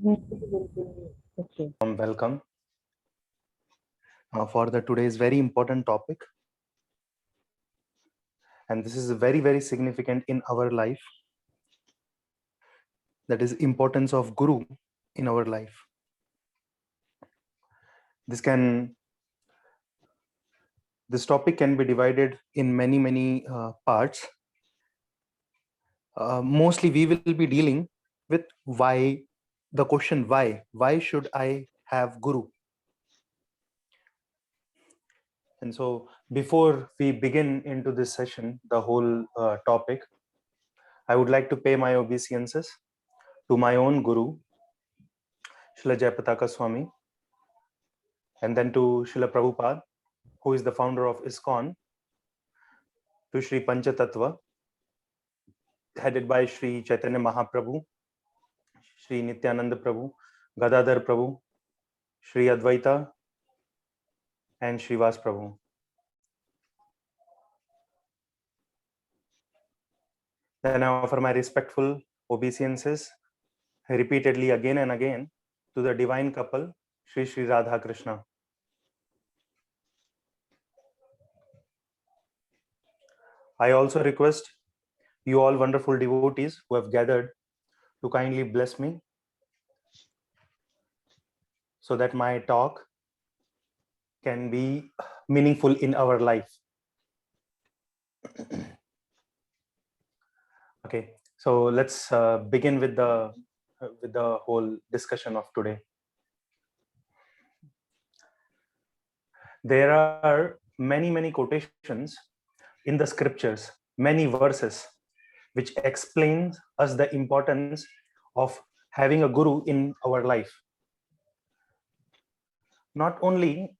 Okay. Welcome for the today's very important topic, and this is very very significant in our life. That is importance of Guru in our life. This topic can be divided in many parts. Mostly we will be dealing with why, the question why should I have Guru? And so before we begin into this session, the whole topic, I would like to pay my obeisances to my own Guru, Srila Jayapataka Swami, and then to Srila Prabhupada, who is the founder of ISKCON, to Sri Panchatattva, headed by Sri Chaitanya Mahaprabhu, Sri Nityananda Prabhu, Gadadhar Prabhu, Sri Advaita, and Srivas Prabhu. Then I offer my respectful obeisances repeatedly again and again to the divine couple, Sri Sri Radha Krishna. I also request you all wonderful devotees who have gathered to kindly bless me so that my talk can be meaningful in our life. Okay, so let's begin with the whole discussion of today. There are many quotations in the scriptures, many verses, which explains us the importance of having a guru in our life. Not only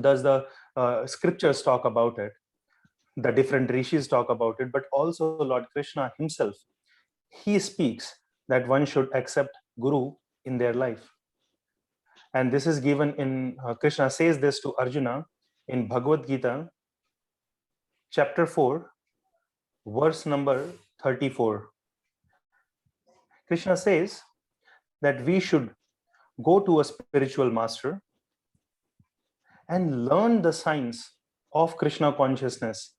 does the scriptures talk about it, the different rishis talk about it, but also Lord Krishna himself, he speaks that one should accept Guru in their life. And this is given in, Krishna says this to Arjuna in Bhagavad Gita, chapter 4, verse number 34. Krishna says that we should go to a spiritual master and learn the science of Krishna consciousness,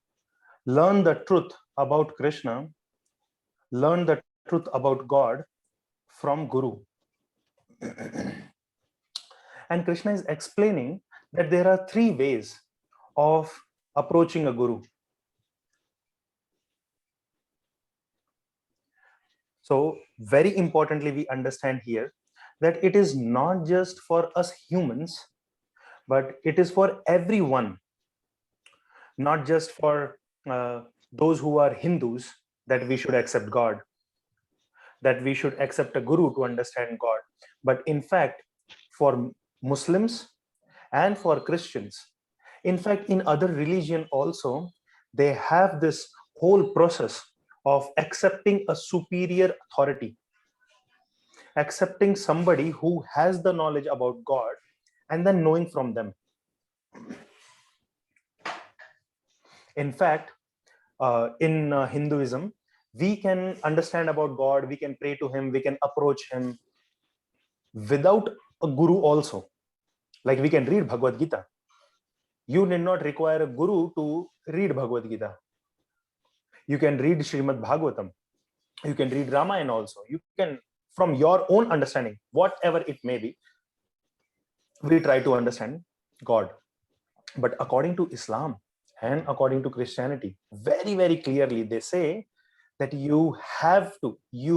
learn the truth about Krishna, learn the truth about God from Guru. And Krishna is explaining that there are three ways of approaching a Guru. So very importantly, we understand here that it is not just for us humans, but it is for everyone, not just for those who are Hindus, that we should accept God, that we should accept a Guru to understand God. But in fact, for Muslims and for Christians, in fact, in other religion also, they have this whole process of accepting a superior authority, accepting somebody who has the knowledge about God and then knowing from them. In fact, in Hinduism, we can understand about God, we can pray to him, we can approach him without a guru also. Like we can read Bhagavad Gita. You need not require a guru to read Bhagavad Gita. You can read Srimad Bhagavatam. You can read Ramayana also. You can, from your own understanding, whatever it may be, we try to understand God. But according to Islam and according to Christianity, very clearly they say that you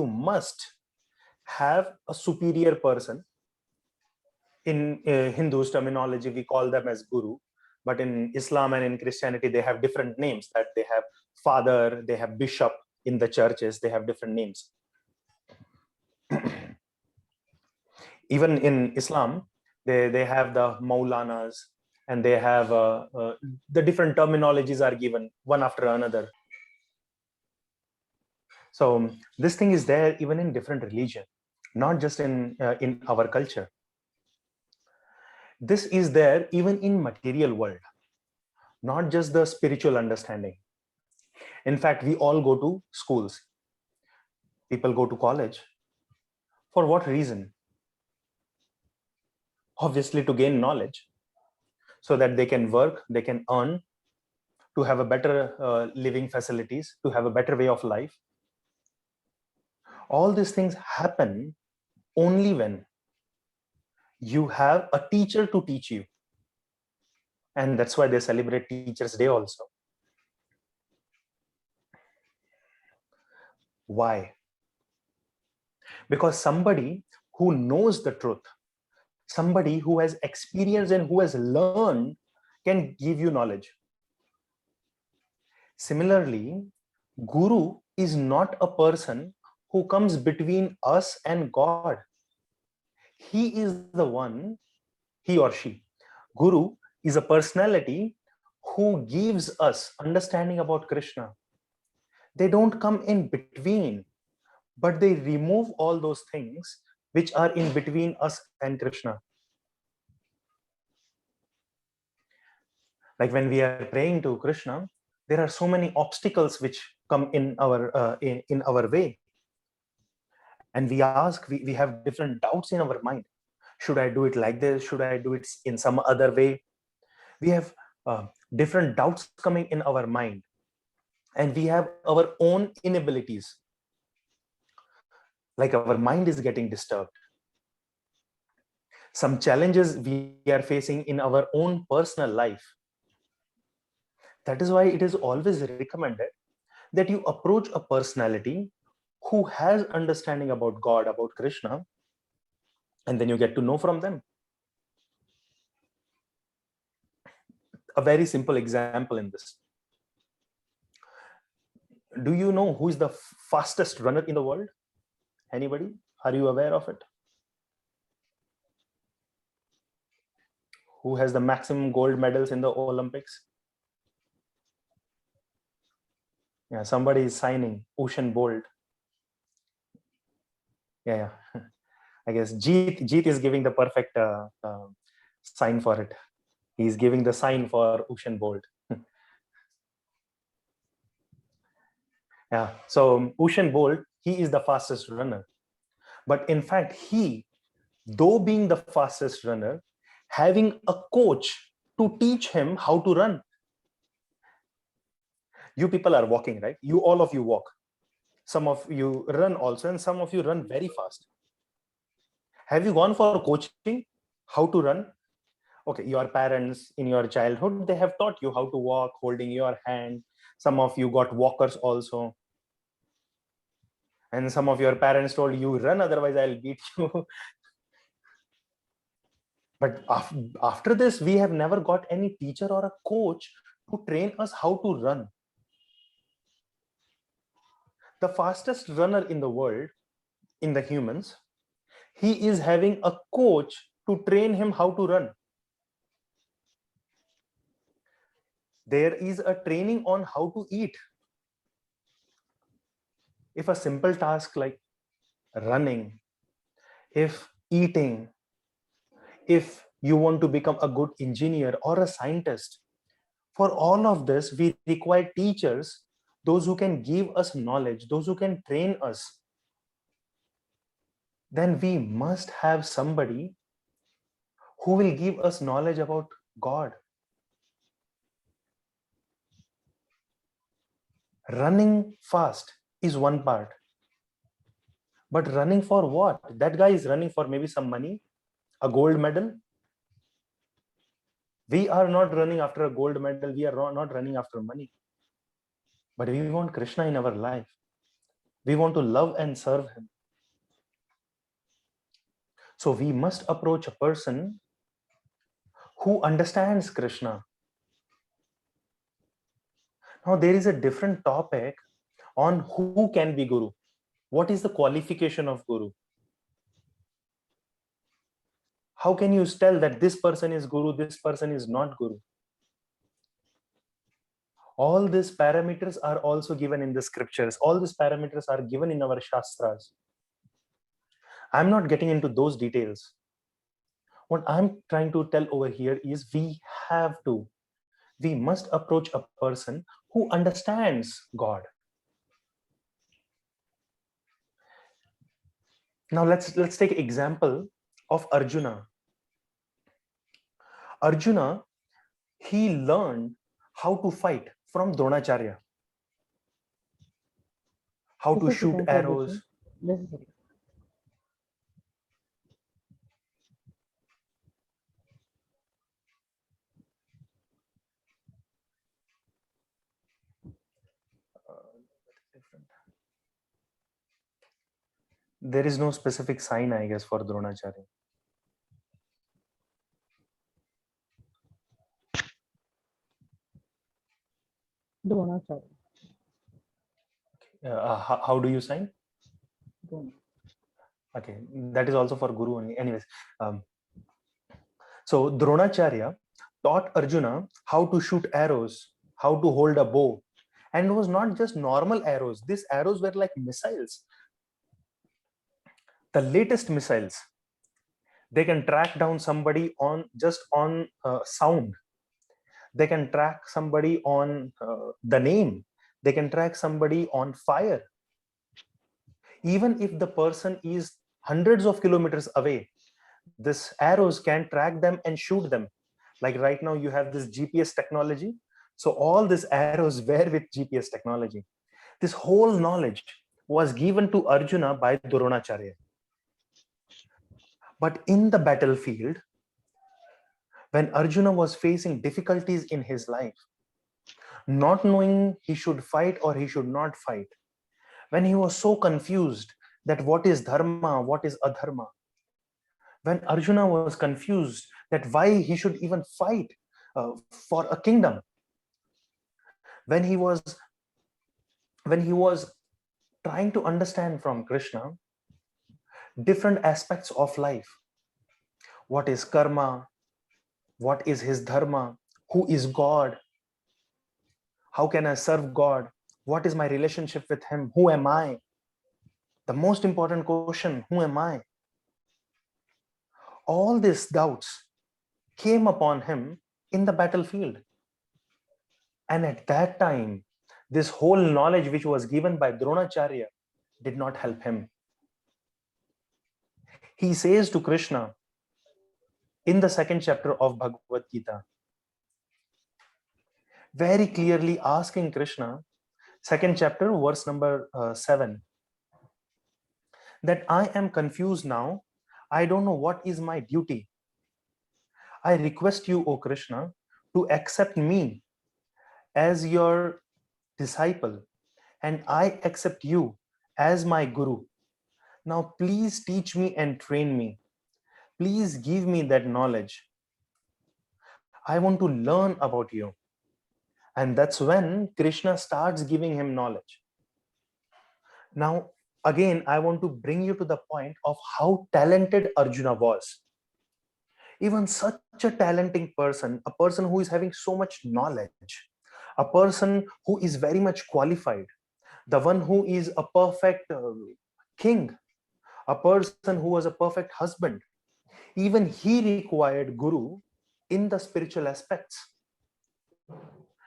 must have a superior person. In Hindus terminology, we call them as Guru, but in Islam and in Christianity, they have different names. That they have father, they have bishop. In the churches, they have different names. Even in Islam, they have the Maulanas, and they have the different terminologies are given one after another. So this thing is there even in different religion, not just in our culture. This is there even in material world, not just the spiritual understanding. In fact, we all go to schools, people go to college, For what reason? Obviously, to gain knowledge so that they can work, they can earn, to have a better living facilities, to have a better way of life. All these things happen only when you have a teacher to teach you. And that's why they celebrate Teachers' Day also. Why? Because somebody who knows the truth, somebody who has experience and who has learned, can give you knowledge. Similarly, Guru is not a person who comes between us and God. He is the one, he or she. Guru is a personality who gives us understanding about Krishna. They don't come in between, but they remove all those things which are in between us and Krishna. Like when we are praying to Krishna, there are so many obstacles which come in our way, and we ask, we have different doubts in our mind. Should I do it like this? Should I do it in some other way? We have different doubts coming in our mind, and we have our own inabilities. Like our mind is getting disturbed. Some challenges we are facing in our own personal life. That is why it is always recommended that you approach a personality who has understanding about God, about Krishna, and then you get to know from them. A very simple example in this. Do you know who is the fastest runner in the world? Anybody? Are you aware of it? Who has the maximum gold medals in the Olympics? Yeah, somebody is signing. Usain Bolt. Yeah. I guess Jeet is giving the perfect sign for it. He's giving the sign for Usain Bolt. Yeah. So Usain Bolt, he is the fastest runner. But in fact, he, though being the fastest runner, having a coach to teach him how to run. You people are walking, right? You, all of you walk. Some of you run also, and some of you run very fast. Have you gone for coaching how to run? Okay, your parents in your childhood, they have taught you how to walk, holding your hand. Some of you got walkers also. And some of your parents told you, run, otherwise I'll beat you. But after this, we have never got any teacher or a coach to train us how to run. The fastest runner in the world, in the humans, he is having a coach to train him how to run. There is a training on how to eat. If a simple task like running, if eating, if you want to become a good engineer or a scientist, for all of this, we require teachers, those who can give us knowledge, those who can train us. Then we must have somebody who will give us knowledge about God. Running fast is one part. But running for what? That guy is running for maybe some money, a gold medal. We are not running after a gold medal. We are not running after money. But we want Krishna in our life. We want to love and serve him. So we must approach a person who understands Krishna. Now there is a different topic on who can be Guru. What is the qualification of Guru? How can you tell that this person is Guru, this person is not Guru? All these parameters are also given in the scriptures. All these parameters are given in our Shastras. I'm not getting into those details. What I'm trying to tell over here is we must approach a person who understands God. Now let's take example of Arjuna. Arjuna, he learned how to fight from Dronacharya, how Just to a shoot second, arrows. Sadhguru. Just a second. There is no specific sign, I guess, for Dronacharya. Dronacharya. How do you sign? Drona. Okay, that is also for Guru only. Anyways, um, so Dronacharya taught Arjuna how to shoot arrows, how to hold a bow, and it was not just normal arrows. These arrows were like missiles, the latest missiles. They can track down somebody on just on sound. They can track somebody on the name. They can track somebody on fire. Even if the person is hundreds of kilometers away, this arrows can track them and shoot them. Like right now, you have this GPS technology. So all these arrows were with GPS technology. This whole knowledge was given to Arjuna by Dronacharya. But in the battlefield, when Arjuna was facing difficulties in his life, not knowing he should fight or he should not fight, when he was so confused that what is dharma, what is adharma, when Arjuna was confused that why he should even fight for a kingdom, when he was trying to understand from Krishna different aspects of life, what is karma, what is his dharma, who is God, how can I serve God, what is my relationship with him, who am I, the most important question, who am I, all these doubts came upon him in the battlefield. And at that time, this whole knowledge which was given by Dronacharya did not help him. He says to Krishna in the second chapter of Bhagavad Gita, very clearly asking Krishna, second chapter, verse number 7, that I am confused now. I don't know what is my duty. I request you, O Krishna, to accept me as your disciple, and I accept you as my guru. Now, please teach me and train me. Please give me that knowledge. I want to learn about you. And that's when Krishna starts giving him knowledge. Now, again, I want to bring you to the point of how talented Arjuna was. Even such a talented person, a person who is having so much knowledge, a person who is very much qualified, the one who is a perfect king, a person who was a perfect husband, even he required guru in the spiritual aspects.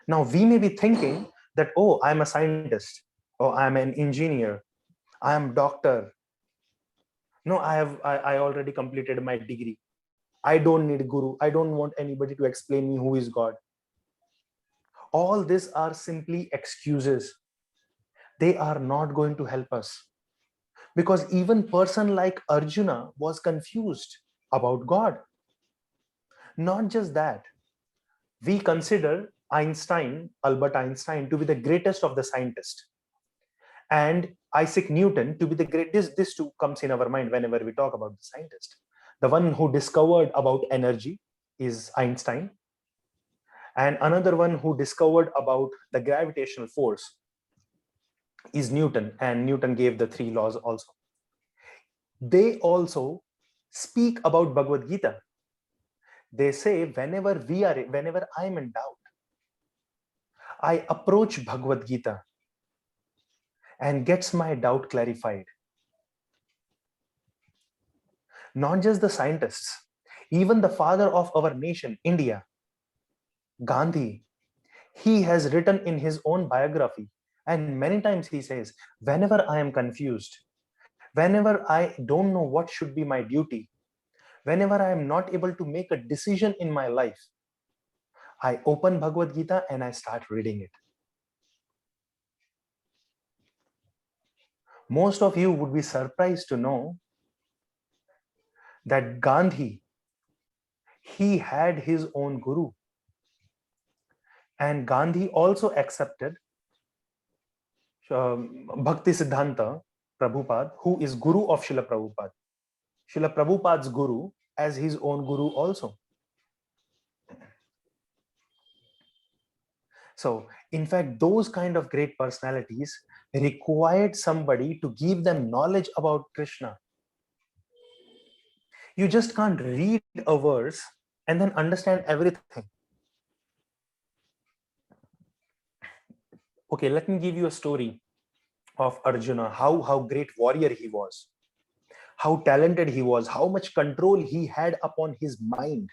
Now we may be thinking that, oh, I'm a scientist, or I'm an engineer, I am doctor. No, I already completed my degree. I don't need guru. I don't want anybody to explain me who is God. All these are simply excuses. They are not going to help us. Because even person like Arjuna was confused about God. Not just that, we consider Einstein, Albert Einstein, to be the greatest of the scientists, and Isaac Newton to be the greatest. This two comes in our mind whenever we talk about the scientist. The one who discovered about energy is Einstein, and another one who discovered about the gravitational force is Newton, and Newton gave the three laws also. They also speak about Bhagavad Gita. They say whenever I'm in doubt, I approach Bhagavad Gita and gets my doubt clarified. Not just the scientists, even the father of our nation, India, Gandhi, he has written in his own biography, and many times he says, whenever I am confused, Whenever I don't know what should be my duty, whenever I am not able to make a decision in my life, I open Bhagavad Gita and I start reading it. Most of you would be surprised to know that Gandhi, he had his own guru. And Gandhi also accepted Bhakti Siddhanta Prabhupada, who is guru of Srila Prabhupada. Srila Prabhupada's guru as his own guru also. So, in fact, those kind of great personalities required somebody to give them knowledge about Krishna. You just can't read a verse and then understand everything. Okay, let me give you a story of Arjuna, how great warrior he was, how talented he was, how much control he had upon his mind,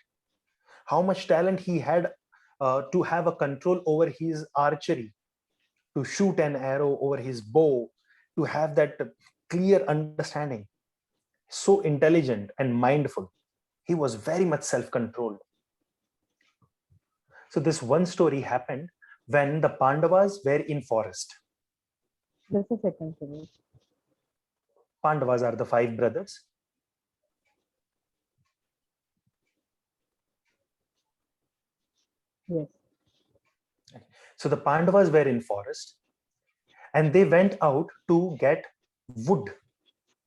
how much talent he had to have a control over his archery, to shoot an arrow over his bow, to have that clear understanding. So intelligent and mindful. He was very much self-controlled. So this one story happened when the Pandavas were in forest. Just a second, Suresh. Pandavas are the 5 brothers. Yes. So the Pandavas were in forest and they went out to get wood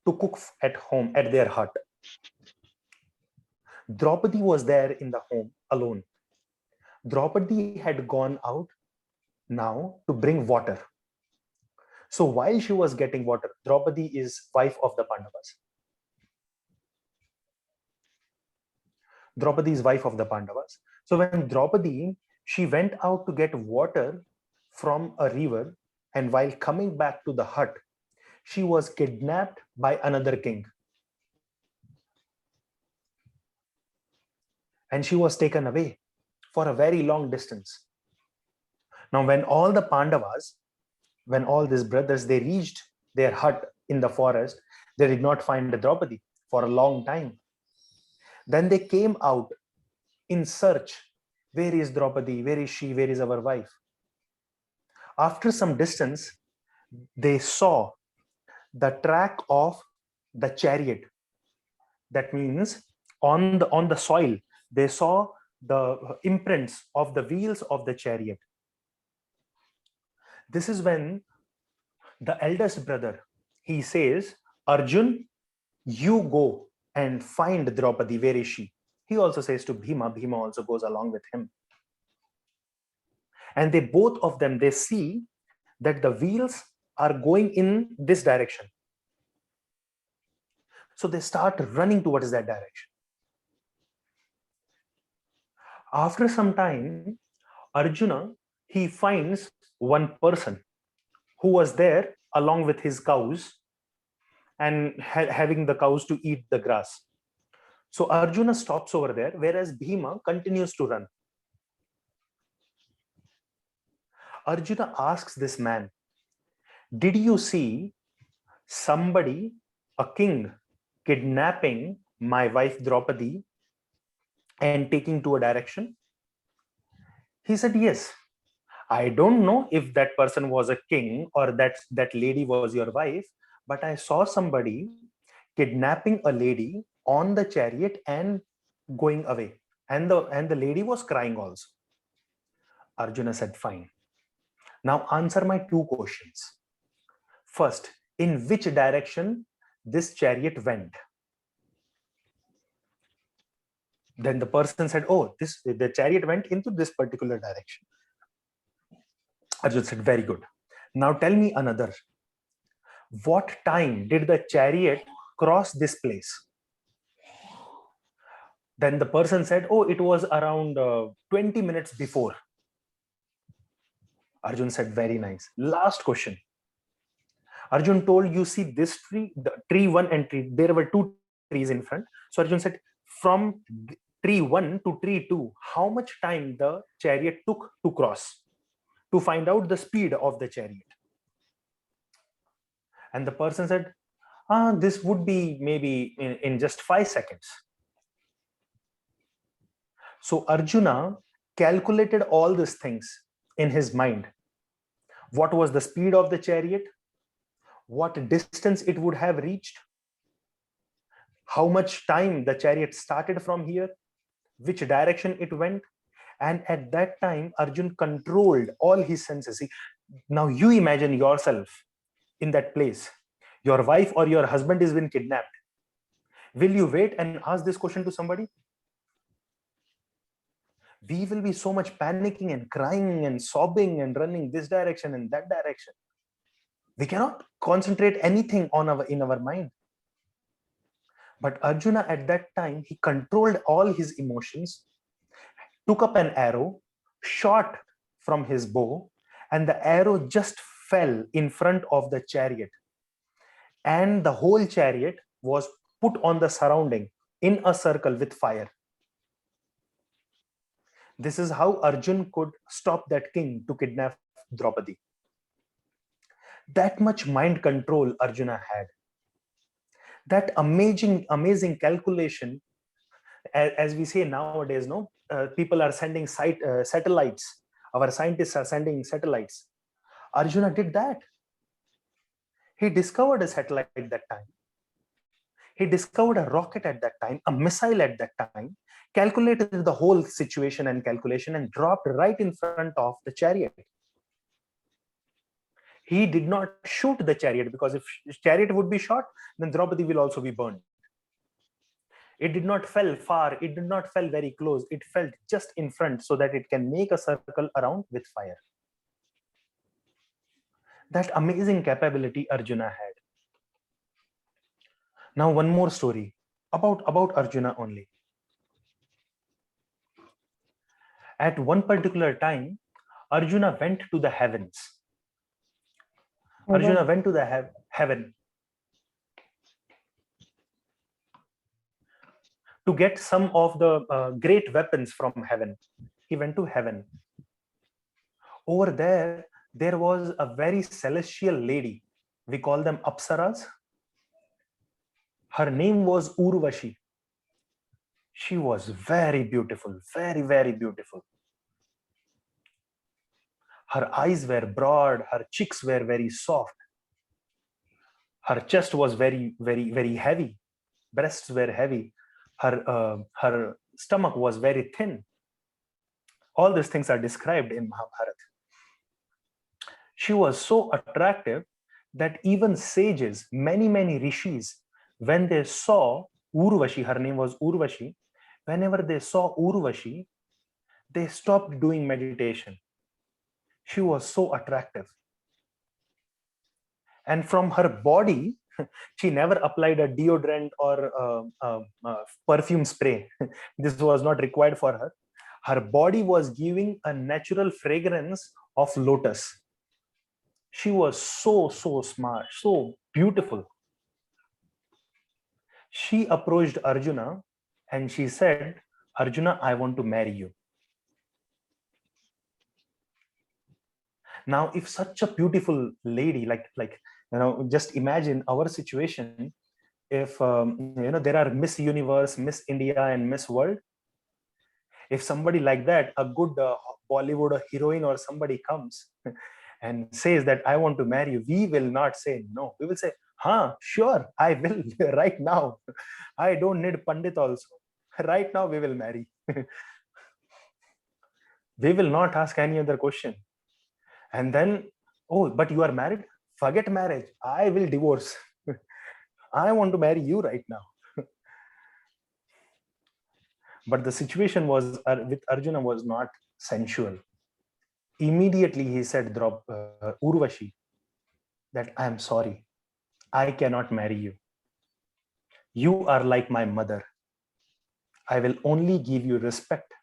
to cook at home at their hut. Draupadi was there in the home alone. Draupadi had gone out now to bring water. So while she was getting water, Draupadi is wife of the Pandavas. Draupadi is wife of the Pandavas. So when Draupadi, she went out to get water from a river, and while coming back to the hut, she was kidnapped by another king. And she was taken away for a very long distance. Now, when all the Pandavas, when all these brothers, they reached their hut in the forest, they did not find the Draupadi for a long time. Then they came out in search. Where is Draupadi? Where is she? Where is our wife? After some distance, they saw the track of the chariot. That means on the soil, they saw the imprints of the wheels of the chariot. This is when the eldest brother, he says, Arjun, you go and find Draupadi. Where is she? He also says to Bhima. Bhima also goes along with him. And they both of them, they see that the wheels are going in this direction. So they start running towards that direction. After some time, Arjuna, he finds one person who was there along with his cows and having the cows to eat the grass. So Arjuna stops over there, whereas Bhima continues to run. Arjuna asks this man, did you see somebody, a king, kidnapping my wife Draupadi and taking to a direction? He said, yes. I don't know if that person was a king or that lady was your wife, but I saw somebody kidnapping a lady on the chariot and going away. And the lady was crying also. Arjuna said, fine. Now answer my 2 questions. First, in which direction this chariot went? Then the person said, oh, the chariot went into this particular direction. Arjuna said, very good. Now tell me another. What time did the chariot cross this place? Then the person said, oh, it was around 20 minutes before. Arjun said, very nice. Last question. Arjun told, you see this tree, the tree 1 and tree, there were 2 trees in front. So Arjun said, from tree 1 to tree 2, how much time the chariot took to cross, to find out the speed of the chariot? And the person said, This would be maybe in just 5 seconds. So Arjuna calculated all these things in his mind. What was the speed of the chariot? What distance it would have reached? How much time the chariot started from here? Which direction it went? And at that time, Arjun controlled all his senses. See, now you imagine yourself in that place. Your wife or your husband is been kidnapped. Will you wait and ask this question to somebody? We will be so much panicking and crying and sobbing and running this direction and that direction. We cannot concentrate anything on in our mind. But Arjuna at that time, he controlled all his emotions, took up an arrow, shot from his bow, and the arrow just fell in front of the chariot. And the whole chariot was put on the surrounding in a circle with fire. This is how Arjun could stop that king to kidnap Draupadi. That much mind control Arjuna had. That amazing calculation, as we say nowadays, no, people are sending satellites. Our scientists are sending satellites. Arjuna did that. He discovered a satellite at that time. He discovered a rocket at that time, a missile at that time, calculated the whole situation and calculation, and dropped right in front of the chariot. He did not shoot the chariot, because if chariot would be shot, then Draupadi will also be burned. It did not fell far. It did not fell very close. It fell just in front so that it can make a circle around with fire. That amazing capability Arjuna had. Now one more story about Arjuna only. At one particular time, Arjuna went to the heavens. Arjuna went to the heaven to get some of the great weapons from heaven. He went to heaven. Over there was a very celestial lady. We call them Apsaras. Her name was Urvashi. She was very beautiful, very, very beautiful. Her eyes were broad, her cheeks were very soft. Her chest was very, very, very heavy. Breasts were heavy. Her stomach was very thin. All these things are described in Mahabharata. She was so attractive that even sages, many rishis, when they saw Urvashi, her name was Urvashi, whenever they saw Urvashi, they stopped doing meditation. She was so attractive. And from her body, she never applied a deodorant or perfume spray. This was not required for her. Her body was giving a natural fragrance of lotus. She was so smart, so beautiful. She approached Arjuna and she said, Arjuna, I want to marry you. Now, if such a beautiful lady, just imagine our situation. If there are Miss Universe, Miss India, and Miss World. If somebody like that, a good Bollywood heroine or somebody comes and says that I want to marry you, we will not say no. We will say, sure, I will right now. I don't need Pandit also. Right now, we will marry. We will not ask any other question. And then, oh, but you are married? Forget marriage. I will divorce. I want to marry you right now. But the situation was with Arjuna was not sensual. Immediately he said, Urvashi, that I am sorry. I cannot marry you. You are like my mother. I will only give you respect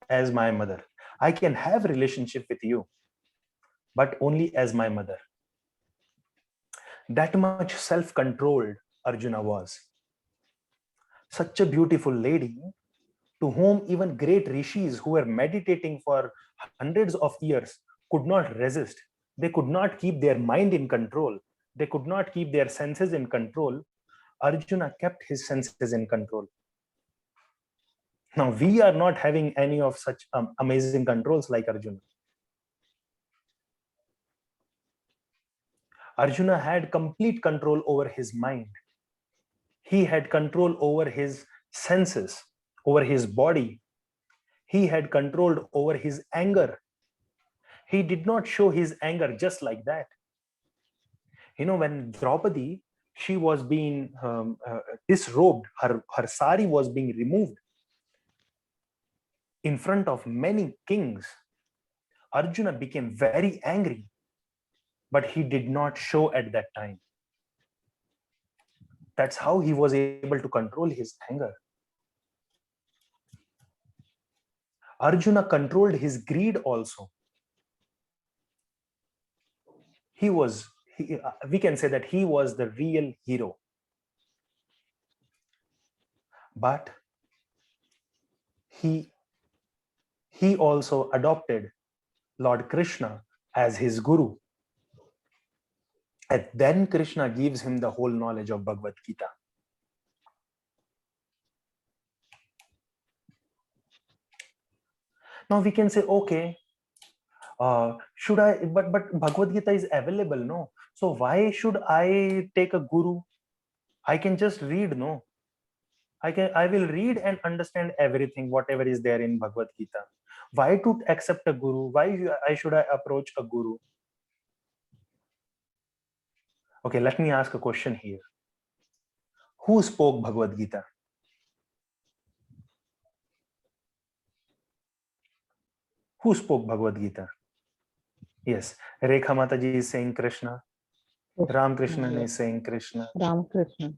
as my mother. I can have a relationship with you, but only as my mother. That much self-controlled Arjuna was. Such a beautiful lady to whom even great rishis who were meditating for hundreds of years could not resist. They could not keep their mind in control. they could not keep their senses in control, Arjuna kept his senses in control. Now, we are not having any of such amazing controls like Arjuna. Arjuna had complete control over his mind. He had control over his senses, over his body. He had controlled over his anger. He did not show his anger just like that. When Draupadi, she was being disrobed, her sari was being removed in front of many kings, Arjuna became very angry, but he did not show at that time. That's how he was able to control his anger. Arjuna controlled his greed also. We can say that he was the real hero. But he also adopted Lord Krishna as his guru. And then Krishna gives him the whole knowledge of Bhagavad Gita. Now we can say, okay, should I, but Bhagavad Gita is available, no? So why should I take a guru? I can just read, no? I will read and understand everything, whatever is there in Bhagavad Gita. Why to accept a guru? Why should I approach a guru? Okay, let me ask a question here. Who spoke Bhagavad Gita? Who spoke Bhagavad Gita? Yes, Rekha Mataji is saying Krishna. Ram Krishna is saying Krishna. Ram Krishna.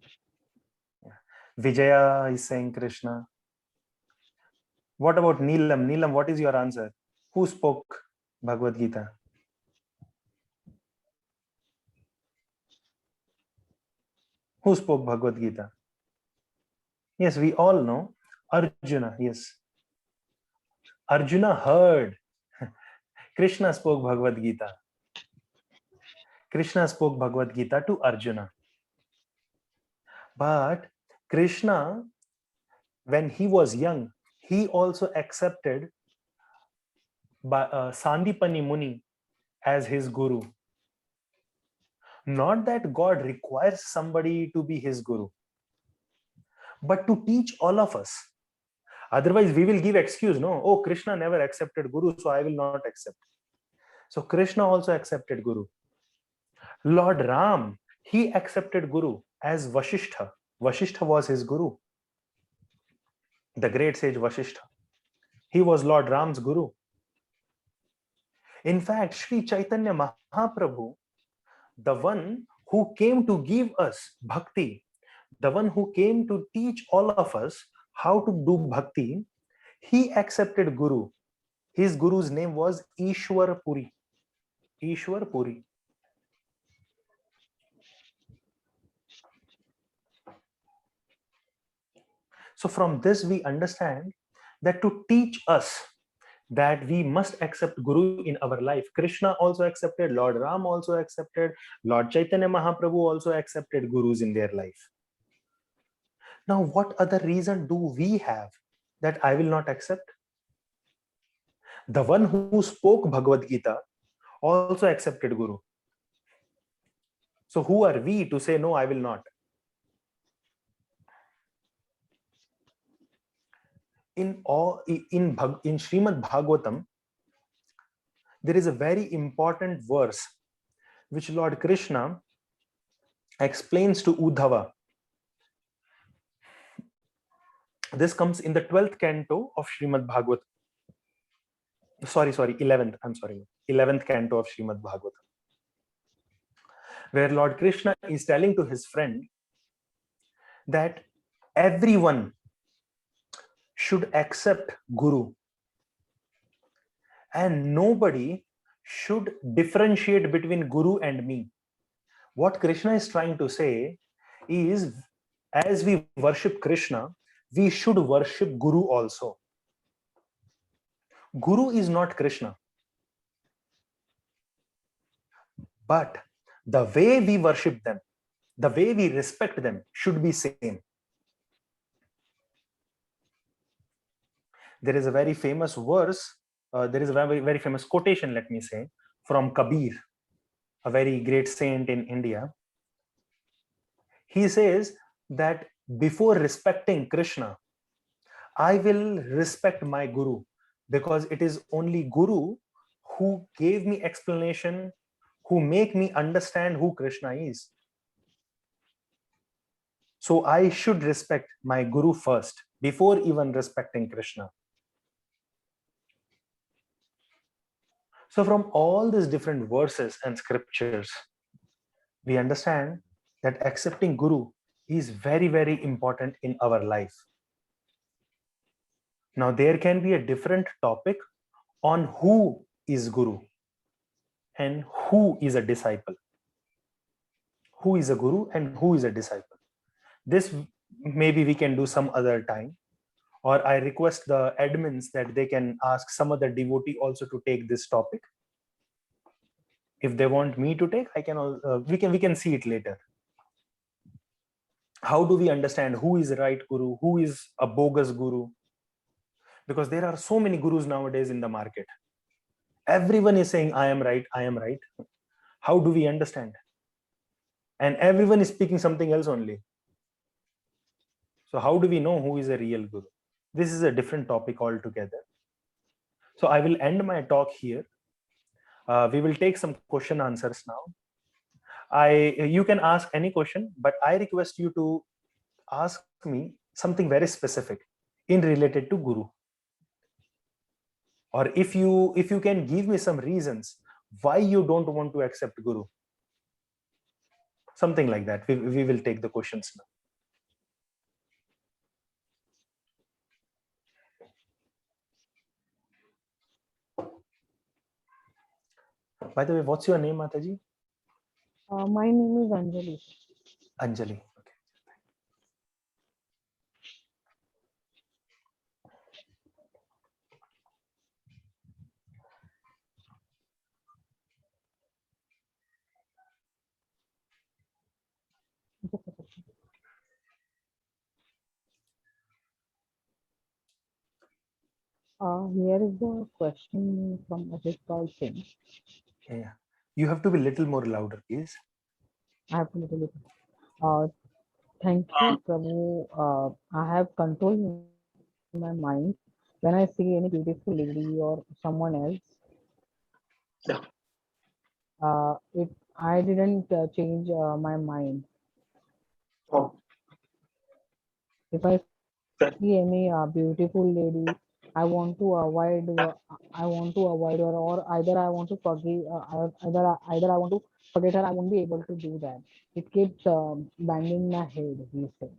Vijaya is saying Krishna. What about Neelam? Neelam, what is your answer? Who spoke Bhagavad Gita? Who spoke Bhagavad Gita? Yes, we all know. Arjuna, yes. Arjuna heard. Krishna spoke Bhagavad Gita. Krishna spoke Bhagavad Gita to Arjuna. But Krishna, when he was young, he also accepted Sandipani Muni as his guru. Not that God requires somebody to be his guru, but to teach all of us. Otherwise, we will give excuse, no? Oh, Krishna never accepted guru, so I will not accept. So Krishna also accepted guru. Lord Ram, he accepted guru as Vasishtha. Vasishtha was his guru. The great sage Vasishtha. He was Lord Ram's guru. In fact, Sri Chaitanya Mahaprabhu, the one who came to give us bhakti, the one who came to teach all of us how to do bhakti, he accepted guru. His guru's name was Ishwar Puri. Ishwar Puri. So from this we understand that to teach us that we must accept guru in our life. Krishna also accepted, Lord Ram also accepted, Lord Chaitanya Mahaprabhu also accepted gurus in their life. Now, what other reason do we have that I will not accept? The one who spoke Bhagavad Gita also accepted guru. So who are we to say, no, I will not? In Srimad Bhagavatam, there is a very important verse which Lord Krishna explains to Uddhava. This comes in the 12th canto of Srimad Bhagavatam. Sorry, 11th. I'm sorry, 11th canto of Srimad Bhagavatam, where Lord Krishna is telling to his friend that everyone should accept guru and nobody should differentiate between guru and me. What Krishna is trying to say is, as we worship Krishna, we should worship guru also. Guru is not Krishna, but the way we worship them, the way we respect them should be same. There is a very famous verse, there is a very, very famous quotation, let me say, from Kabir, a very great saint in India. He says that before respecting Krishna, I will respect my Guru, because it is only Guru who gave me explanation, who make me understand who Krishna is. So I should respect my Guru first before even respecting Krishna. So from all these different verses and scriptures, we understand that accepting Guru is very, very important in our life. Now, there can be a different topic on who is Guru and who is a disciple. Who is a Guru and who is a disciple. This maybe we can do some other time, or I request the admins that they can ask some other devotee also to take this topic. If they want me to take, I can. We can see it later. How do we understand who is right Guru, who is a bogus Guru? Because there are so many gurus nowadays in the market. Everyone is saying, I am right, I am right. How do we understand? And everyone is speaking something else only. So how do we know who is a real Guru? This is a different topic altogether. So I will end my talk here. We will take some question answers now. You can ask any question, but I request you to ask me something very specific in related to Guru. Or if you can give me some reasons why you don't want to accept Guru. Something like that. We will take the questions now. By the way, what's your name, Mataji? My name is Anjali. Anjali. Okay. Here is the question from Ajit Pal Singh. Yeah. You have to be a little more louder, please. I have to little bit. Thank you, Prabhu. I have control in my mind when I see any beautiful lady or someone else. I didn't change my mind. If I see any beautiful lady, I want to avoid. I want to avoid her, or either I want to forgive. Either I want to forget her. I won't be able to do that. It keeps banging my head. He said.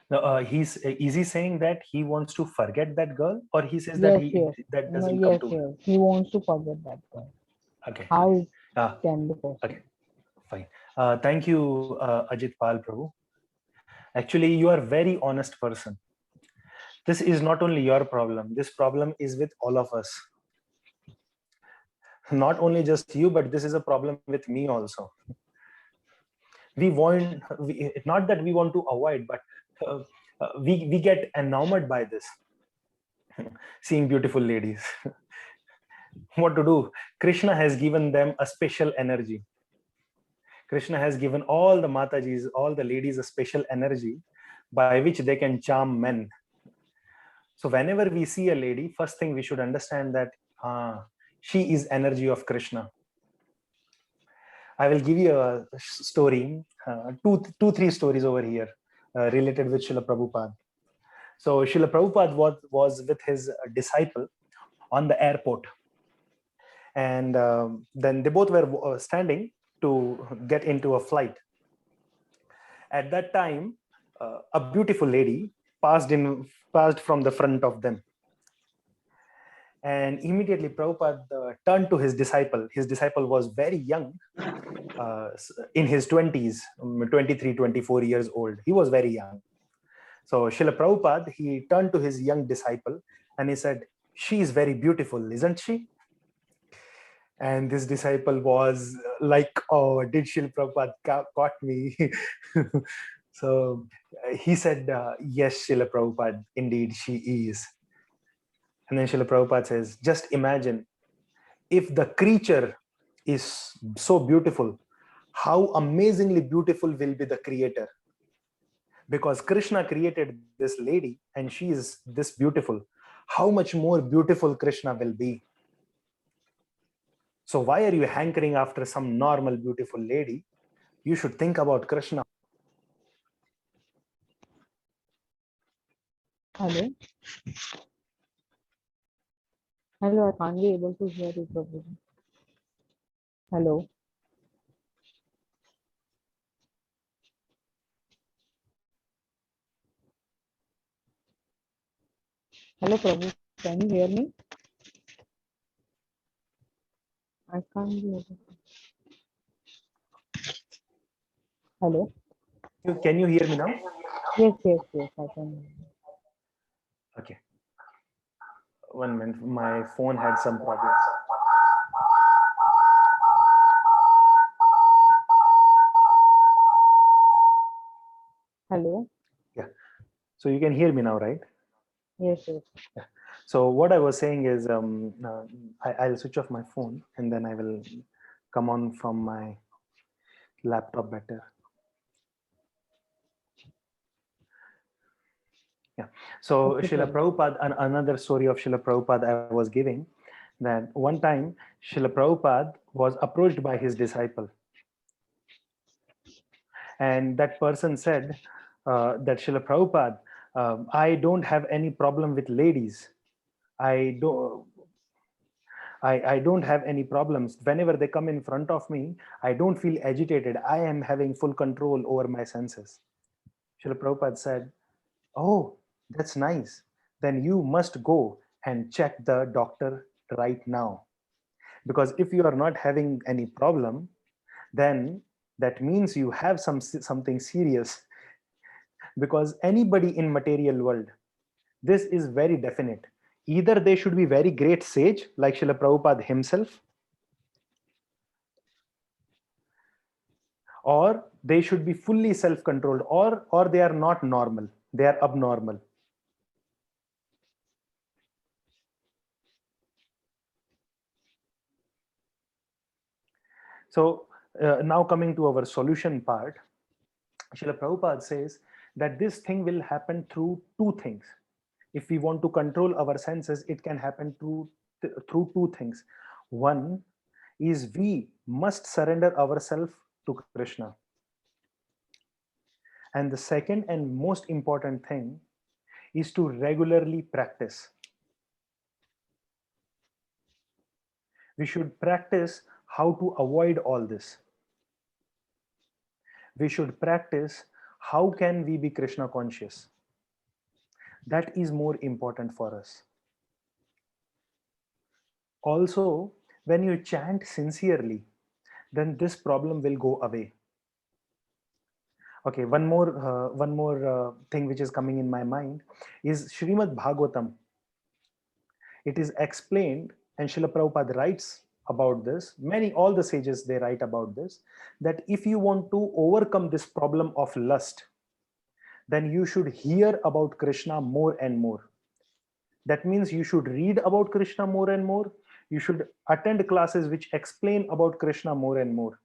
Now, is he saying that he wants to forget that girl, or he says Yes, that yes. that No, doesn't yes, come to yes. He wants to forget that girl. Okay. How Okay. it can be possible? Okay. Fine. Thank you, Ajit Pal Prabhu. Actually, you are a very honest person. This is not only your problem. This problem is with all of us. Not only just you, but this is a problem with me also. Not that we want to avoid, but we get enamored by this, seeing beautiful ladies. What to do? Krishna has given them a special energy. Krishna has given all the Matajis, all the ladies, a special energy by which they can charm men. So whenever we see a lady, first thing we should understand that she is energy of Krishna. I will give you a story, three stories over here related with Srila Prabhupada. So Srila Prabhupada was with his disciple on the airport. And then they both were standing to get into a flight. At that time, a beautiful lady passed from the front of them. And immediately Prabhupada turned to his disciple. His disciple was very young, in his 20s, 23, 24 years old. He was very young. So Srila Prabhupada, he turned to his young disciple and he said, "She is very beautiful, isn't she?" And this disciple was like, oh, did Srila Prabhupada caught me? So he said, yes, Srila Prabhupada, indeed she is. And then Srila Prabhupada says, just imagine if the creature is so beautiful, how amazingly beautiful will be the creator. Because Krishna created this lady and she is this beautiful. How much more beautiful Krishna will be. So why are you hankering after some normal beautiful lady? You should think about Krishna. Hello? Hello, I can't be able to hear you properly. Hello? Hello, Prabhu. Can you hear me? I can't be able to. Hello? Can you hear me now? Yes, yes, yes, I can hear you. Okay. 1 minute. My phone had some problems. Hello? Yeah. So you can hear me now, right? Yes, yes. Yeah. So what I was saying is, I'll switch off my phone and then I will come on from my laptop better. Yeah. So Okay, Srila Prabhu. Prabhupada, another story of Srila Prabhupada I was giving, that one time Srila Prabhupada was approached by his disciple. And that person said that Srila Prabhupada, I don't have any problem with ladies. I don't. I don't have any problems. Whenever they come in front of me, I don't feel agitated. I am having full control over my senses. Srila Prabhupada said, oh, that's nice. Then you must go and check the doctor right now. Because if you are not having any problem, then that means you have something serious. Because anybody in material world, this is very definite. Either they should be very great sage, like Srila Prabhupada himself, or they should be fully self-controlled, or they are not normal, they are abnormal. So now coming to our solution part, Srila Prabhupada says that this thing will happen through two things. If we want to control our senses, it can happen through two things. One is we must surrender ourselves to Krishna. And the second and most important thing is to regularly practice. We should practice how to avoid all this. We should practice how can we be Krishna conscious. That is more important for us. Also, when you chant sincerely, then this problem will go away. Okay, one more thing which is coming in my mind is Srimad Bhagavatam. It is explained, and Srila Prabhupada writes about this. All the sages, they write about this, that if you want to overcome this problem of lust, then you should hear about Krishna more and more. That means you should read about Krishna more and more. You should attend classes which explain about Krishna more and more.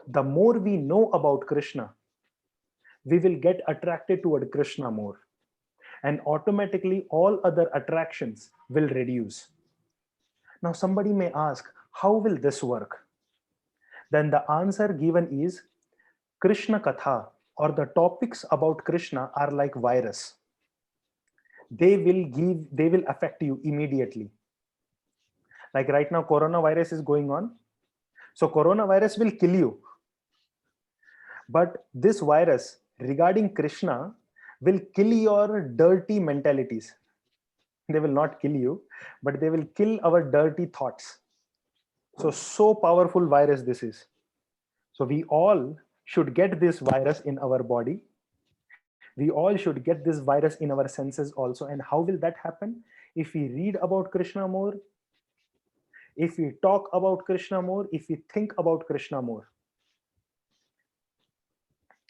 The more we know about Krishna, we will get attracted toward Krishna more. And automatically all other attractions will reduce. Now somebody may ask, how will this work? Then the answer given is Krishna Katha, or the topics about Krishna are like virus. They will affect you immediately. Like right now, coronavirus is going on. So coronavirus will kill you. But this virus regarding Krishna will kill your dirty mentalities. They will not kill you, but they will kill our dirty thoughts. So powerful virus this is. So we all should get this virus in our body. We all should get this virus in our senses also. And how will that happen? If we read about Krishna more, if we talk about Krishna more, if we think about Krishna more.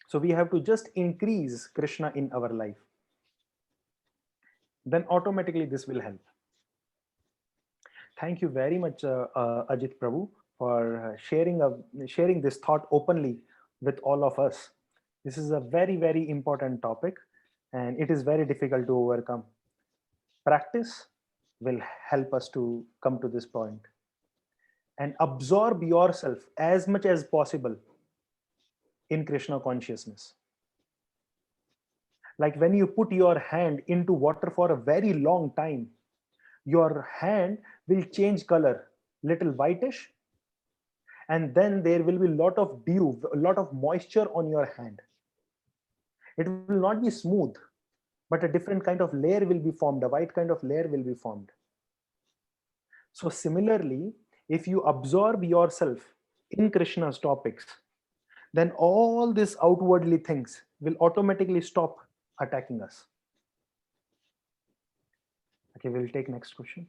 So we have to just increase Krishna in our life. Then automatically this will help. Thank you very much, Ajit Prabhu, for sharing this thought openly with all of us. This is a very, very important topic, and it is very difficult to overcome. Practice will help us to come to this point, and absorb yourself as much as possible in Krishna consciousness. Like when you put your hand into water for a very long time, your hand will change color, little whitish, and then there will be a lot of dew, a lot of moisture on your hand. It will not be smooth, but a different kind of layer will be formed, a white kind of layer will be formed. So similarly, if you absorb yourself in Krishna's topics, then all these outwardly things will automatically stop attacking us. Okay, we'll take next question.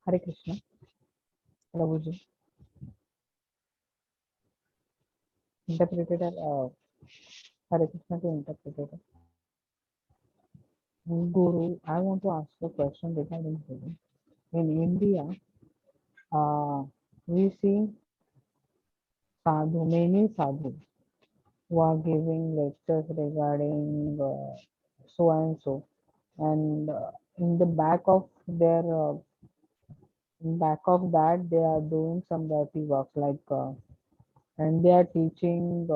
Hare Krishna, Prabhuji. Interpreter, Hare Krishna to interpreter. Guru, I want to ask a question regarding Guru. In India, we see sadhu, many sadhu, who are giving lectures regarding so and so, and in the back of that, they are doing some dirty work, like and they are teaching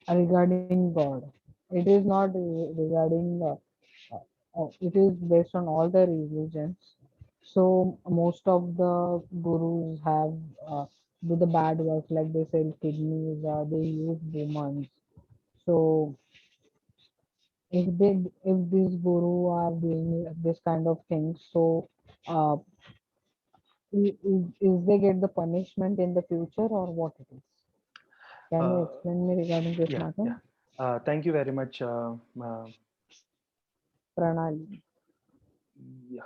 regarding God. It is not regarding. It is based on all the religions. So most of the gurus have do the bad work, like they sell kidneys, they use women. So if these guru are doing this kind of things, so uh, is they get the punishment in the future or what it is? Can you explain me regarding this matter? Thank you very much. Pranali.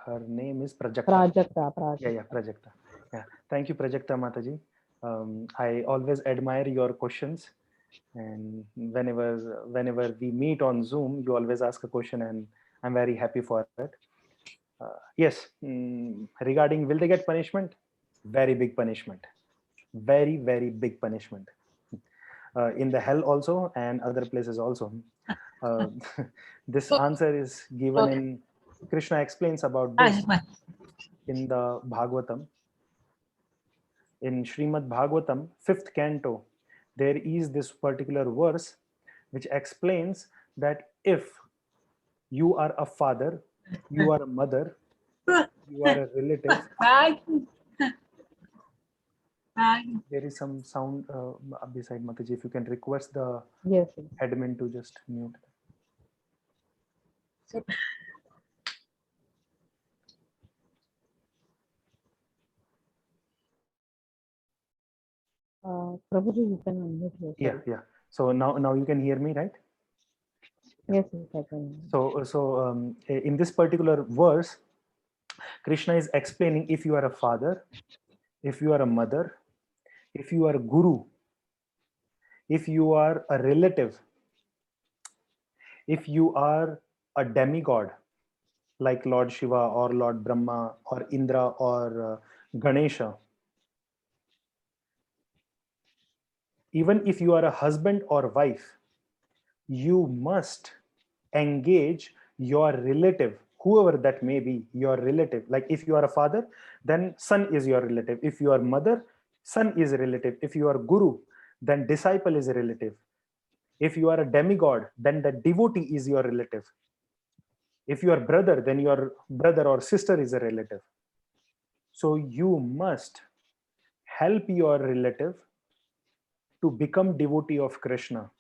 Her name is Prajakta. Prajakta. Yeah, Prajakta. Yeah, thank you, Prajakta Mataji. I always admire your questions, and whenever we meet on Zoom, you always ask a question, and I'm very happy for it. Yes, regarding will they get punishment? Very big punishment. Very, very big punishment. In the hell also and other places also. This answer is given in Krishna explains about this in the Bhagavatam. In Srimad Bhagavatam, 5th canto, there is this particular verse which explains that if you are a father, you are a mother, you are a relative. There is some sound beside Mataji. If you can request the admin to just mute. Prabhuji, you can unmute yourself. Yeah. So now you can hear me, right? Yes, I can. So in this particular verse, Krishna is explaining if you are a father, if you are a mother, if you are a guru, if you are a relative, if you are a demigod like Lord Shiva or Lord Brahma or Indra or Ganesha, even if you are a husband or wife, you must engage your relative, whoever that may be, your relative. Like if you are a father, then son is your relative. If you are mother, son is a relative. If you are guru, then disciple is a relative. If you are a demigod, then the devotee is your relative. If you are brother, then your brother or sister is a relative. So you must help your relative to become devotee of Krishna.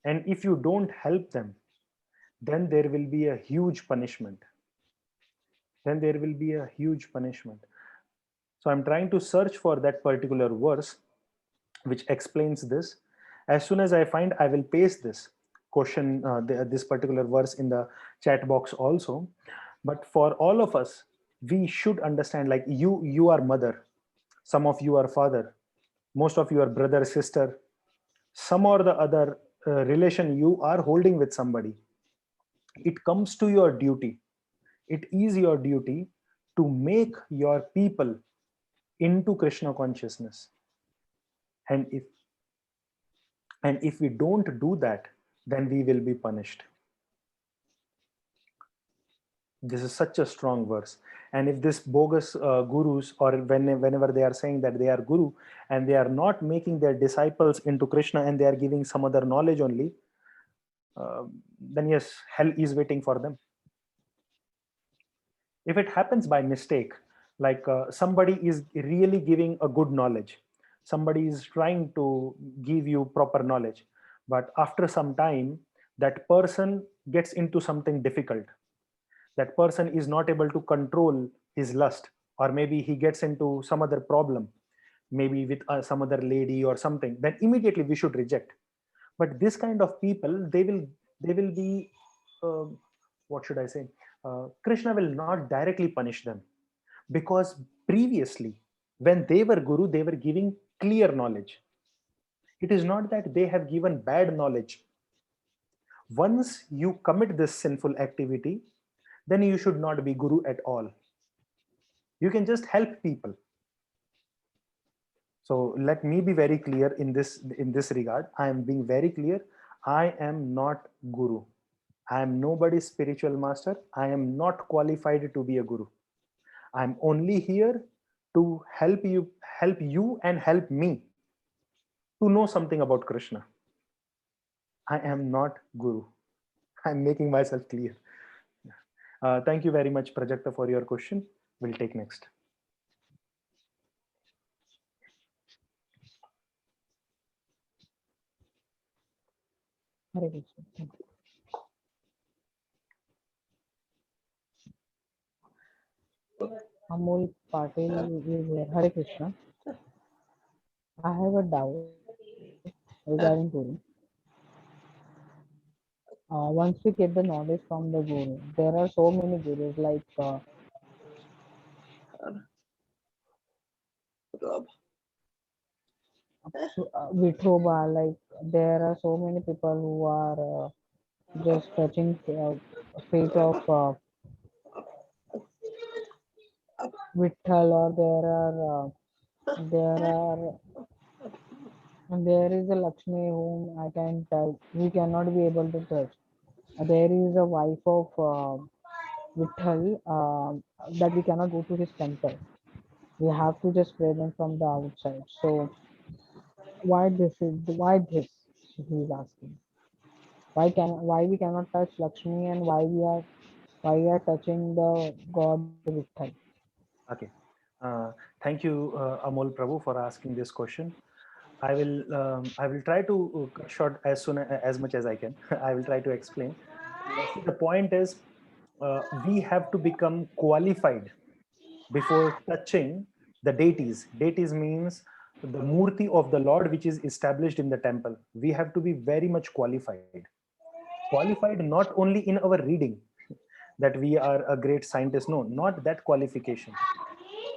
And if you don't help them, then there will be a huge punishment. So I'm trying to search for that particular verse which explains this. As soon as I find, I will paste this question, this particular verse in the chat box also. But for all of us, we should understand, like you are mother, some of you are father, most of you are brother, sister, some or the other relation you are holding with somebody. It comes to your duty. It is your duty to make your people into Krishna consciousness. And if we don't do that, then we will be punished. This is such a strong verse. And if this bogus gurus, or whenever they are saying that they are guru and they are not making their disciples into Krishna and they are giving some other knowledge only, then yes, hell is waiting for them. If it happens by mistake, like somebody is really giving a good knowledge, somebody is trying to give you proper knowledge, but after some time that person gets into something difficult, that person is not able to control his lust, or maybe he gets into some other problem, maybe with some other lady or something, then immediately we should reject. But this kind of people, they will be, uh, what should I say, Krishna will not directly punish them, because previously when they were guru, they were giving clear knowledge. It is not that they have given bad knowledge. Once you commit this sinful activity, then you should not be guru at all. You can just help people. So let me be very clear in this regard. I am being very clear. I am not guru. I am nobody's spiritual master. I am not qualified to be a guru. I'm only here to help you and help me to know something about Krishna. I am not guru. I'm making myself clear. Thank you very much, Prajakta, for your question. We'll take next. Hare Krishna. Thank you. Amol Patel is here. Hare Krishna. I have a doubt regarding Guru. Once we get the knowledge from the Guru, there are so many Gurus like Vithoba, like there are so many people who are just touching feet of Vitthal, or there is a Lakshmi whom I can touch. We cannot be able to touch. There is a wife of Vitthal that we cannot go to his temple. We have to just pray them from the outside. So why this? He is asking. Why we cannot touch Lakshmi, and why we are touching the God Vitthal? Okay. Thank you, Amol Prabhu, for asking this question. I will try to cut short as much as I can. I will try to explain. See, the point is, we have to become qualified before touching the deities. Deities means the murti of the Lord, which is established in the temple. We have to be very much qualified. Qualified not only in our reading, that we are a great scientist. No, not that qualification.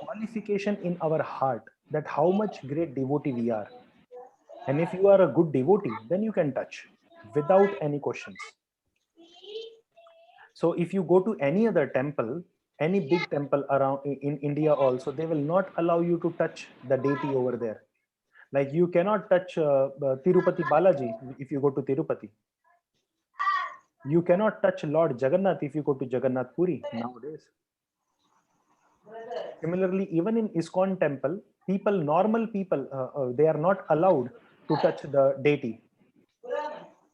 Qualification in our heart, that how much great devotee we are. And if you are a good devotee, then you can touch without any questions. So if you go to any other temple, any big temple around in India also, they will not allow you to touch the deity over there. Like you cannot touch Tirupati Balaji if you go to Tirupati. You cannot touch Lord Jagannath if you go to Jagannath Puri nowadays. Similarly, even in ISKCON temple, normal people, they are not allowed to touch the deity.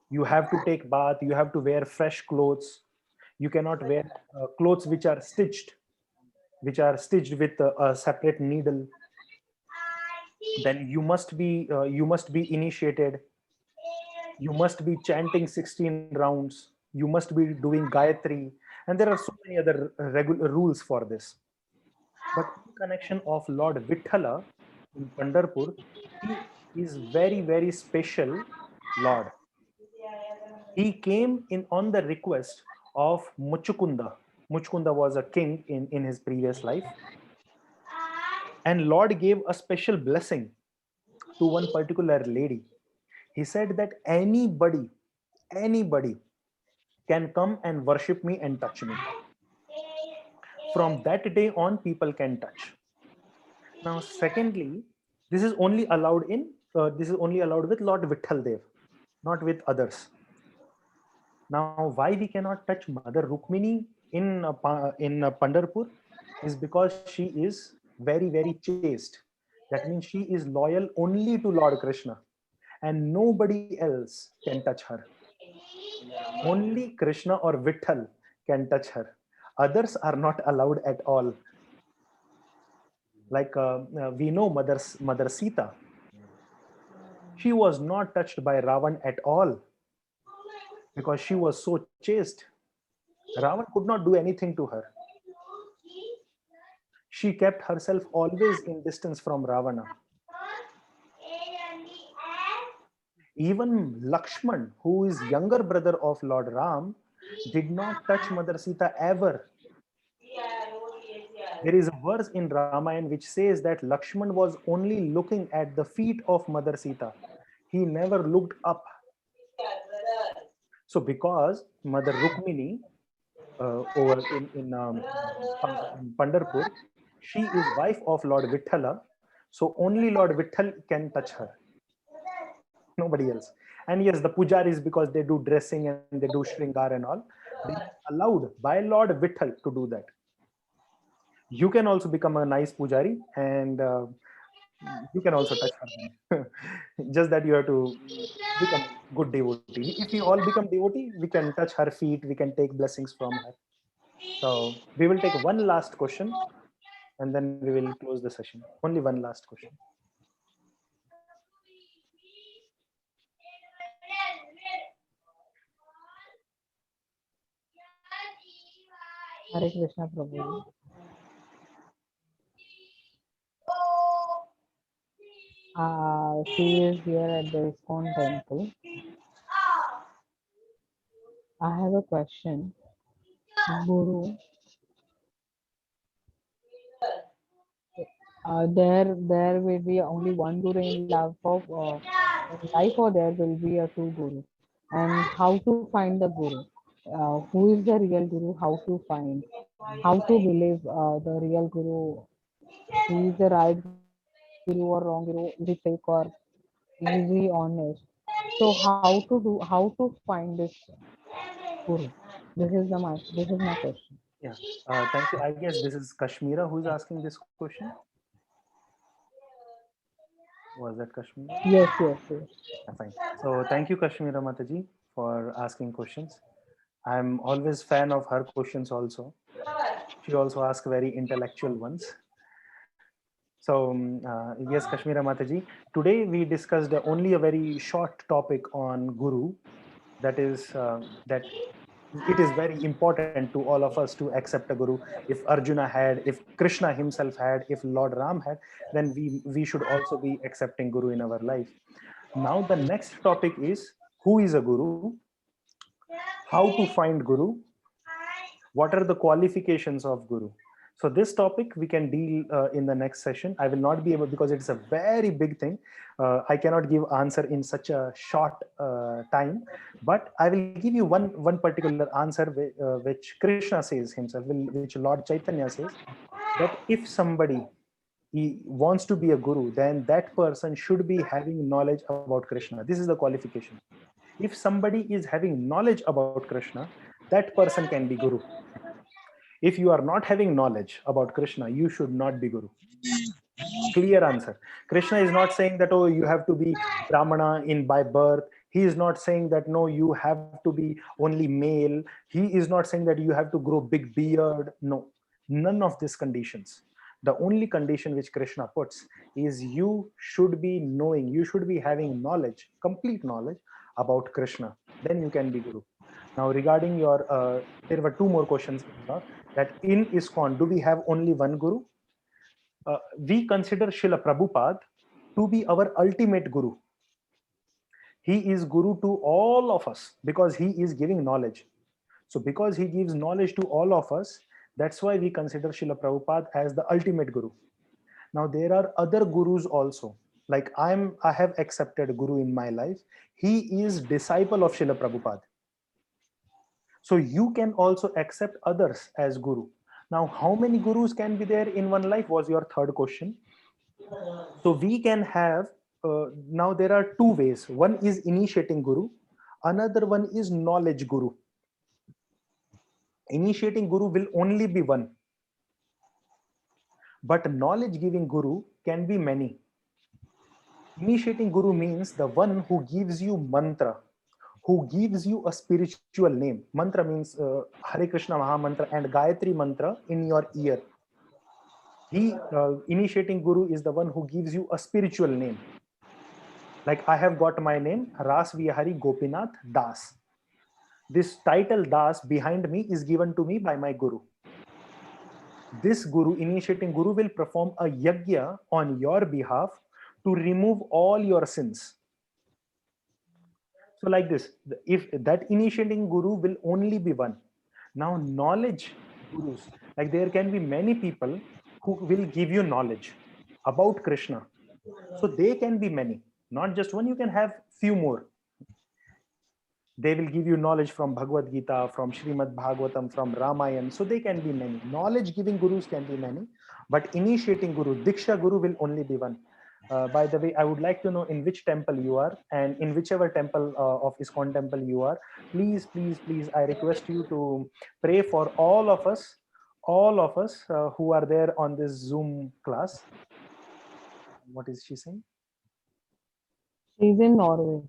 You have to take bath, you have to wear fresh clothes. You cannot wear clothes which are stitched with a separate needle. Then you must be initiated. You must be chanting 16 rounds. You must be doing Gayatri, and there are so many other regular rules for this. But in connection of Lord Vithala in Pandharpur, he is very, very special Lord. He came in on the request of Muchukunda. Muchukunda was a king in his previous life. And Lord gave a special blessing to one particular lady. He said that anybody can come and worship me and touch me. From that day on, people can touch. Now, secondly, this is only allowed with Lord Vitthal Dev, not with others. Now, why we cannot touch Mother Rukmini in Pandharpur is because she is very, very chaste. That means she is loyal only to Lord Krishna, and nobody else can touch her. Only Krishna or Vitthal can touch her. Others are not allowed at all. Like we know Mother Sita. She was not touched by Ravan at all because she was so chaste. Ravan could not do anything to her. She kept herself always in distance from Ravana. Even Lakshman, who is younger brother of Lord Ram, did not touch Mother Sita ever. There is a verse in Ramayana which says that Lakshman was only looking at the feet of Mother Sita. He never looked up. So because Mother Rukmini over in Pandharpur, she is wife of Lord Vithala. So only Lord Vitthal can touch her. Nobody else. And yes, the pujaris, because they do dressing and they do shringar and all, they are allowed by Lord Vitthal to do that. You can also become a nice pujari and you can also touch her. Just that you have to become good devotee. If we all become devotee, we can touch her feet, we can take blessings from her. So we will take one last question and then we will close the session. Only one last question. Hare Krishna Prabhu. She is here at the ISKCON temple. I have a question. Guru, there will be only one Guru in life or there will be a two Guru, and how to find the Guru? Who is the real Guru? How to find? How to believe the real Guru? He is the right Guru or wrong Guru? Is he fake or is he honest? So how to do? How to find this Guru? This is my question. Yeah, thank you. I guess this is Kashmira who is asking this question. Was that Kashmira? Yes. Yeah, fine. So thank you, Kashmira Mataji, for asking questions. I'm always fan of her questions also. She also asks very intellectual ones. So yes, Kashmira Mataji, today we discussed only a very short topic on Guru. That is that it is very important to all of us to accept a Guru. If Arjuna had, if Krishna himself had, if Lord Ram had, then we should also be accepting Guru in our life. Now the next topic is, who is a Guru? How to find Guru? What are the qualifications of Guru? So this topic we can deal in the next session. I will not be able, because it's a very big thing. I cannot give answer in such a short time, but I will give you one particular answer which Krishna says himself, which Lord Chaitanya says, that if somebody he wants to be a guru, then that person should be having knowledge about Krishna. This is the qualification. If somebody is having knowledge about Krishna, that person can be Guru. If you are not having knowledge about Krishna, you should not be Guru. Clear answer. Krishna is not saying that, oh, you have to be Brahmana by birth. He is not saying that, no, you have to be only male. He is not saying that you have to grow big beard. No, none of these conditions. The only condition which Krishna puts is you should be knowing, you should be having knowledge, complete knowledge about Krishna. Then you can be Guru. Now, regarding your, there were two more questions that in ISKCON, do we have only one Guru? we consider Srila Prabhupada to be our ultimate guru. He is guru to all of us because he is giving knowledge. So because he gives knowledge to all of us, that's why we consider Srila Prabhupada as the ultimate guru. Now there are other gurus also. Like I have accepted guru in my life. He is disciple of Srila Prabhupada. So you can also accept others as guru. Now, how many gurus can be there in one life was your third question. So we can have, now there are two ways. One is initiating guru. Another one is knowledge guru. Initiating guru will only be one. But knowledge giving guru can be many. Initiating guru means the one who gives you mantra, who gives you a spiritual name. Mantra means Hare Krishna Maha Mantra and Gayatri Mantra in your ear. Initiating guru is the one who gives you a spiritual name. Like I have got my name, Ras Vihari Gopinath Das. This title Das behind me is given to me by my guru. This guru, initiating guru, will perform a yajna on your behalf to remove all your sins. So like this, if that initiating guru will only be one. Now knowledge gurus, like there can be many people who will give you knowledge about Krishna. So they can be many, not just one. You can have few more. They will give you knowledge from Bhagavad Gita, from Srimad Bhagavatam, from Ramayana. So they can be many. Knowledge giving gurus can be many, but initiating guru, Diksha guru will only be one. By the way, I would like to know in which temple you are, and in whichever temple of ISKCON temple you are, please, I request you to pray for all of us who are there on this Zoom class. What is she saying? She's in Norway.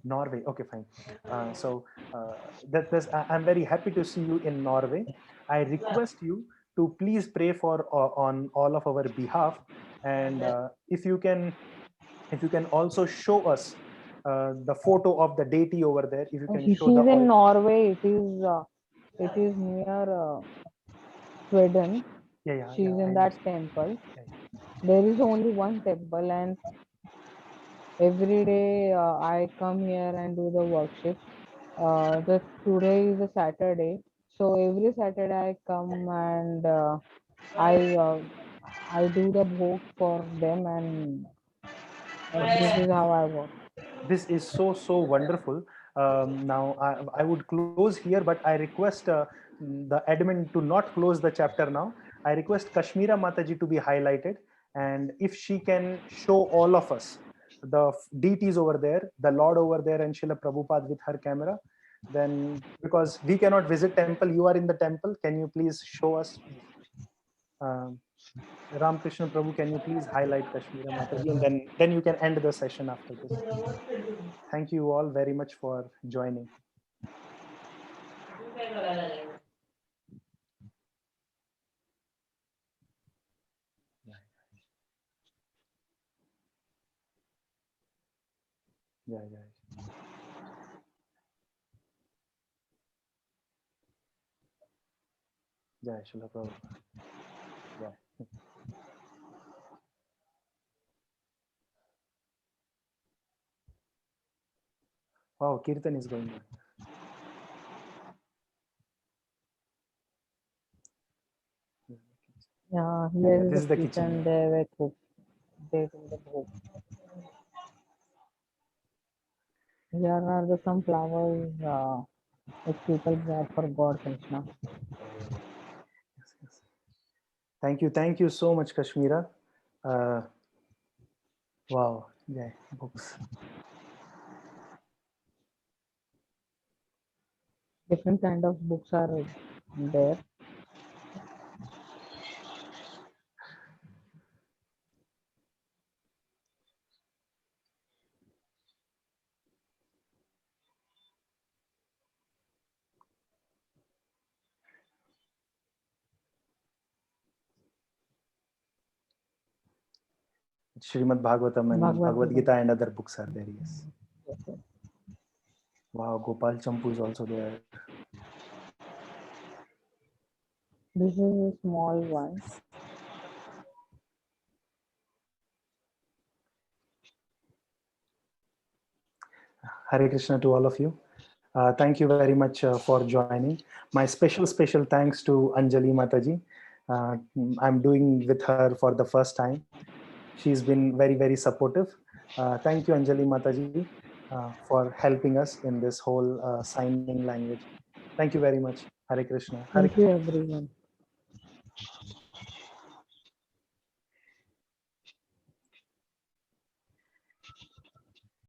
Norway. Okay, fine. I'm very happy to see you in Norway. I request you to please pray for on all of our behalf, and if you can also show us the photo of the deity over there. If you can show She's in Norway. It is near Sweden. She's in that temple. There is only one temple, and every day I come here and do the worship. Today is a Saturday, so every Saturday I come and I do the bhog for them, and this is how I work. This is so wonderful. Now I would close here, but I request the admin to not close the chapter now. I request Kashmira Mataji to be highlighted, and if she can show all of us the deities over there, the Lord over there, and Srila Prabhupada with her camera, then because we cannot visit temple, you are in the temple. Can you please show us? Ramakrishna Prabhu, can you please highlight Kashmira Mataji, and then you can end the session after this. Thank you all very much for joining. Yeah. Jai Srila Prabhupada. Yeah. Wow, Kirtan is going on. Yeah, here This is the kitchen. kitchen. They were cooked. They do the bhog. Here are some flowers which people brought for God Krishna. Yes. Thank you so much, Kashmira. Wow, yeah, books. Different kind of books are there. Srimad Bhagavatam and Bhagavad Gita and other books are there, yes. Wow, Gopal Champu is also there. This is a small one. Hare Krishna to all of you. Thank you very much for joining. My special thanks to Anjali Mataji. I'm doing with her for the first time. She's been very supportive. Thank you, Anjali Mataji, for helping us in this whole signing language. Thank you very much. Hare Krishna. Hare Thank you, everyone.